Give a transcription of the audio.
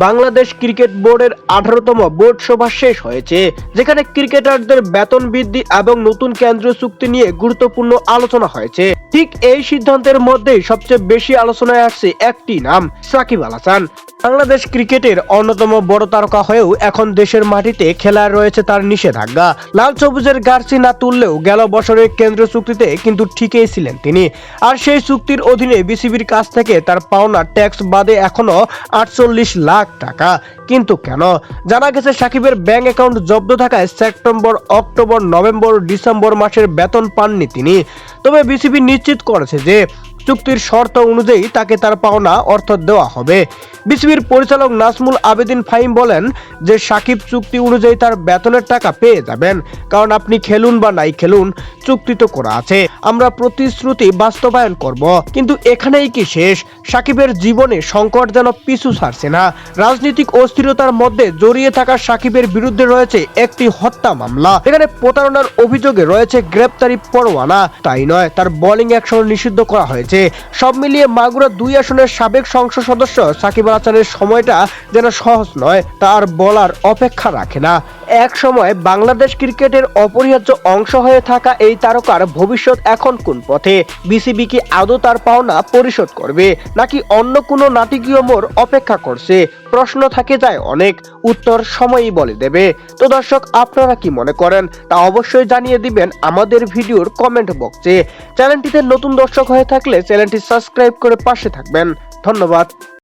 Bangladesh cricket বোর্ডের 18তম board সভা শেষ হয়েছে, যেখানে ক্রিকেটারদের বেতন বৃদ্ধি এবং নতুন কেন্দ্রীয় চুক্তি নিয়ে গুরুত্বপূর্ণ আলোচনা হয়েছে। ঠিক এই সিদ্ধান্তের মধ্যেই সবচেয়ে বেশি আলোচনায় আসছে একটি নাম, সাকিব আল হাসান। বাংলাদেশ ক্রিকেটের অন্যতম বড় তারকা হয়েও এখন দেশের মাটিতে খেলায় রয়েছে তার নিষেধাজ্ঞা। লাল সবুজের জার্সি না তুললেও গেল বছরের কেন্দ্রীয় চুক্তিতে কিন্তু ঠিকই ছিলেন তিনি। আর সেই চুক্তির অধীনে বিসিবির কাছ থেকে তার পাওনা ট্যাক্স বাদে এখনো 48 লাখ টাকা। কিন্তু কেন? জানা গেছে সাকিবের ব্যাংক অ্যাকাউন্ট জব্দ থাকায় সেপ্টেম্বর, অক্টোবর, নভেম্বর, ডিসেম্বর মাসের বেতন পাননি তিনি। তবে বিসিবি নিশ্চিত করেছে যে চুক্তির শর্ত অনুযায়ী তাকে তার পাওনা অর্থ দেওয়া হবে। বিসিবির পরিচালক নাজমুল আবেদিন ফাহিম বলেন যে সাকিব চুক্তি অনুযায়ী তার বেতনের টাকা পেয়ে যাবেন, কারণ আপনি খেলুন বা নাই খেলুন চুক্তি তো করা আছে, আমরা প্রতিশ্রুতি বাস্তবায়ন করব। কিন্তু এখানেই কি শেষ? সাকিবের জীবনে সংকট যেন পিছু ছাড়ছে না। রাজনৈতিক অস্থিরতার মধ্যে জড়িয়ে থাকা সাকিবের বিরুদ্ধে রয়েছে একটি হত্যা মামলা, এখানে প্রতারণার অভিযোগে রয়েছে গ্রেপ্তারি পরোয়ানা। তাই নয়, তার বোলিং অ্যাকশন নিষিদ্ধ করা হয়েছে। সব মিলিয়ে মাগুরা 2 আসনের সাবেক সংসদ সদস্য সাকিব আল হাসানের সময়টা যেন সহজ নয়, তার বলার অপেক্ষা রাখে না। এক সময় বাংলাদেশ ক্রিকেটের অপরিহার্য অংশ হয়ে থাকা এই তারকার ভবিষ্যৎ এখন কোন পথে? বিসিবি কি আদৌ তার পাওনা পরিশোধ করবে, নাকি অন্য কোনো নাটকীয় মোড় অপেক্ষা করছে? প্রশ্ন থাকে যায় অনেক, উত্তর সময়ই বলে দেবে। তো দর্শক, আপনারা কি মনে করেন তা অবশ্যই জানিয়ে দিবেন আমাদের ভিডিওর কমেন্ট বক্সে। চ্যানেলটিতে নতুন দর্শক হয়ে থাকলে চ্যানেলটি সাবস্ক্রাইব করে পাশে থাকবেন। ধন্যবাদ।